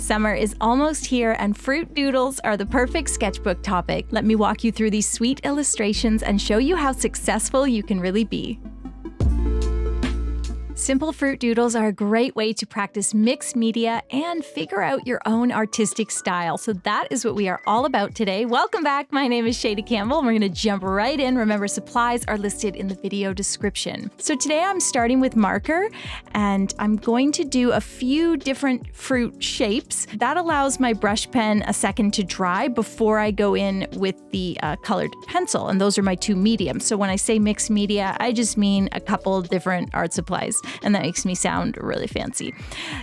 Summer is almost here and fruit doodles are the perfect sketchbook topic. Let me walk you through these sweet illustrations and show you how successful you can really be. Simple fruit doodles are a great way to practice mixed media and figure out your own artistic style. So that is what we are all about today. Welcome back. My name is Shayda Campbell and we're going to jump right in. Remember, supplies are listed in the video description. So today I'm starting with marker and I'm going to do a few different fruit shapes. That allows my brush pen a second to dry before I go in with the colored pencil. And those are my two mediums. So when I say mixed media, I just mean a couple different art supplies. And that makes me sound really fancy.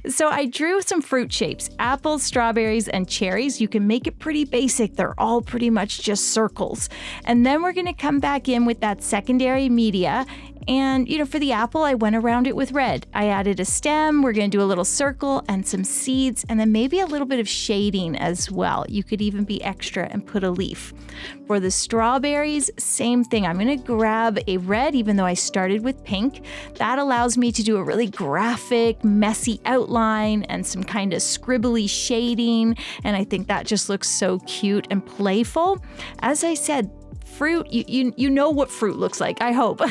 So I drew some fruit shapes, apples, strawberries, and cherries. You can make it pretty basic. They're all pretty much just circles. And then we're going to come back in with that secondary media. And, for the apple, I went around it with red. I added a stem, we're going to do a little circle and some seeds, and then maybe a little bit of shading as well. You could even be extra and put a leaf. For the strawberries, same thing. I'm going to grab a red, even though I started with pink. That allows me to do a really graphic, messy outline and some kind of scribbly shading. And I think that just looks so cute and playful. As I said, fruit, you know what fruit looks like, I hope.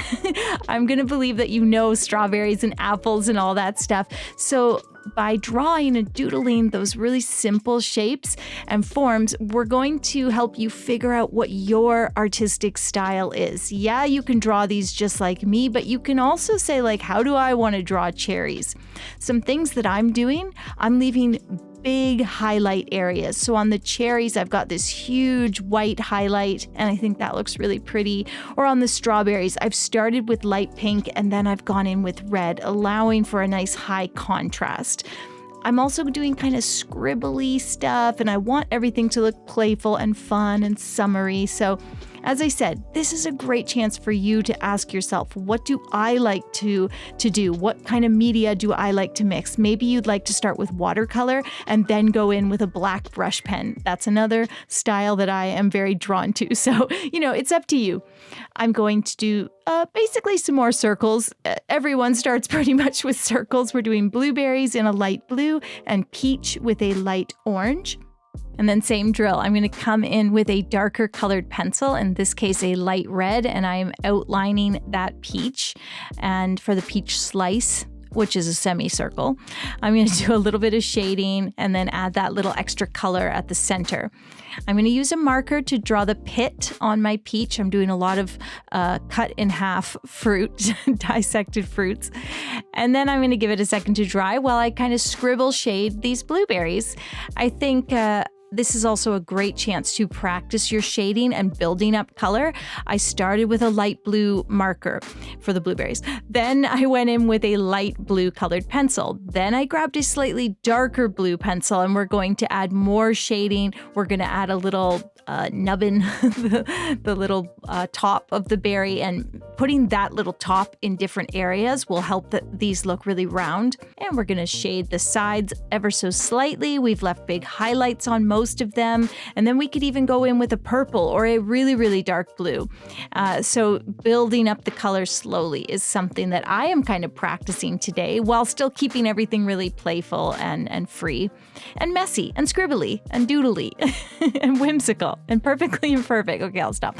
I'm going to believe that you know strawberries and apples and all that stuff. So by drawing and doodling those really simple shapes and forms, we're going to help you figure out what your artistic style is. Yeah, you can draw these just like me, but you can also say, like, how do I want to draw cherries? Some things that I'm doing, I'm leaving big highlight areas. So on the cherries, I've got this huge white highlight, and I think that looks really pretty. Or on the strawberries, I've started with light pink and then I've gone in with red, allowing for a nice high contrast. I'm also doing kind of scribbly stuff, and I want everything to look playful and fun and summery. So as I said, this is a great chance for you to ask yourself, what do I like to do? What kind of media do I like to mix? Maybe you'd like to start with watercolor and then go in with a black brush pen. That's another style that I am very drawn to. So, it's up to you. I'm going to do basically some more circles. Everyone starts pretty much with circles. We're doing blueberries in a light blue and peach with a light orange. And then same drill, I'm going to come in with a darker colored pencil, in this case a light red, and I'm outlining that peach. And for the peach slice, which is a semicircle, I'm going to do a little bit of shading and then add that little extra color at the center. I'm going to use a marker to draw the pit on my peach. I'm doing a lot of cut in half fruit, dissected fruits. And then I'm going to give it a second to dry while I kind of scribble shade these blueberries. I think this is also a great chance to practice your shading and building up color. I started with a light blue marker for the blueberries. Then I went in with a light blue colored pencil. Then I grabbed a slightly darker blue pencil and we're going to add more shading. We're going to add a little nubbin, the little top of the berry, and putting that little top in different areas will help these look really round. And we're going to shade the sides ever so slightly. We've left big highlights on most of them. And then we could even go in with a purple or a really, really dark blue. So building up the color slowly is something that I am kind of practicing today while still keeping everything really playful and free and messy and scribbly and doodly and whimsical and perfectly imperfect. Okay, I'll stop.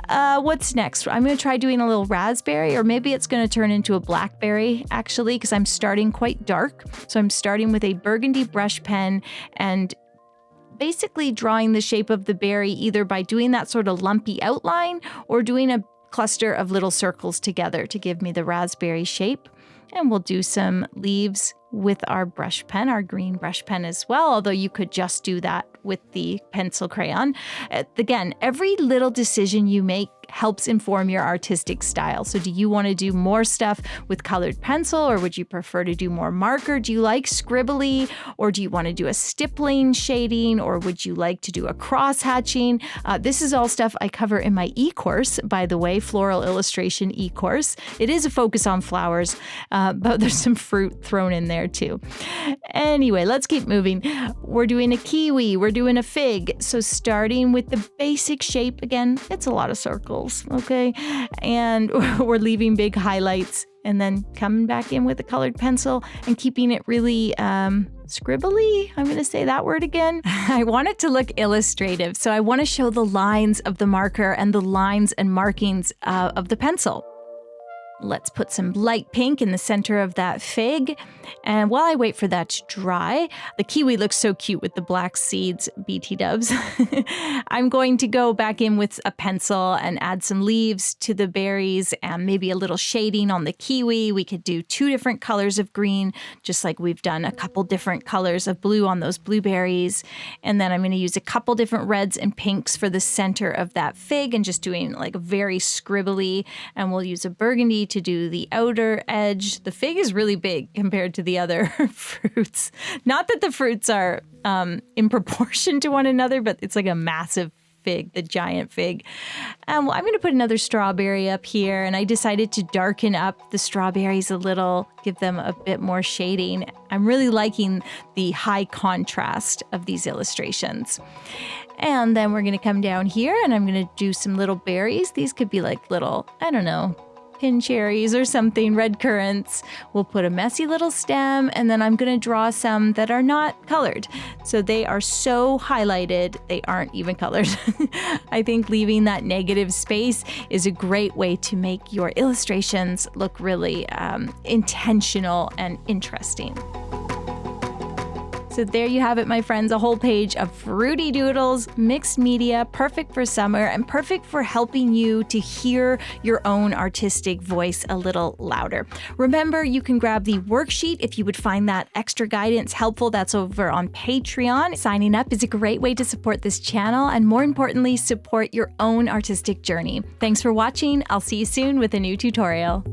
What's next? I'm going to try doing a little raspberry, or maybe it's going to turn into a blackberry actually, because I'm starting quite dark. So I'm starting with a burgundy brush pen and basically drawing the shape of the berry either by doing that sort of lumpy outline or doing a cluster of little circles together to give me the raspberry shape. And we'll do some leaves with our brush pen, our green brush pen as well, although you could just do that with the pencil crayon. Again, every little decision you make helps inform your artistic style. So do you want to do more stuff with colored pencil, or would you prefer to do more marker? Do you like scribbly, or do you want to do a stippling shading, or would you like to do a cross hatching? This is all stuff I cover in my e-course, by the way, floral illustration e-course. It is a focus on flowers, but there's some fruit thrown in there too. Anyway, let's keep moving. We're doing a kiwi, we're doing a fig. So starting with the basic shape, again, it's a lot of circles, okay? And we're leaving big highlights and then coming back in with a colored pencil and keeping it really scribbly. I'm going to say that word again. I want it to look illustrative, so I want to show the lines of the marker and the lines and markings of the pencil. Let's put some light pink in the center of that fig. And while I wait for that to dry, the kiwi looks so cute with the black seeds, BT dubs. I'm going to go back in with a pencil and add some leaves to the berries and maybe a little shading on the kiwi. We could do 2 different colors of green, just like we've done a couple different colors of blue on those blueberries. And then I'm going to use a couple different reds and pinks for the center of that fig and just doing like very scribbly. And we'll use a burgundy to do the outer edge. The fig is really big compared to the other fruits. Not that the fruits are in proportion to one another, but it's like a massive fig, the giant fig. I'm going to put another strawberry up here, and I decided to darken up the strawberries a little, give them a bit more shading. I'm really liking the high contrast of these illustrations. And then we're going to come down here, and I'm going to do some little berries. These could be like little, I don't know, pin cherries or something, red currants. We'll put a messy little stem, and then I'm going to draw some that are not colored. So they are so highlighted, they aren't even colored. I think leaving that negative space is a great way to make your illustrations look really intentional and interesting. So there you have it, my friends, a whole page of fruity doodles, mixed media, perfect for summer and perfect for helping you to hear your own artistic voice a little louder. Remember, you can grab the worksheet if you would find that extra guidance helpful. That's over on Patreon. Signing up is a great way to support this channel and, more importantly, support your own artistic journey. Thanks for watching. I'll see you soon with a new tutorial.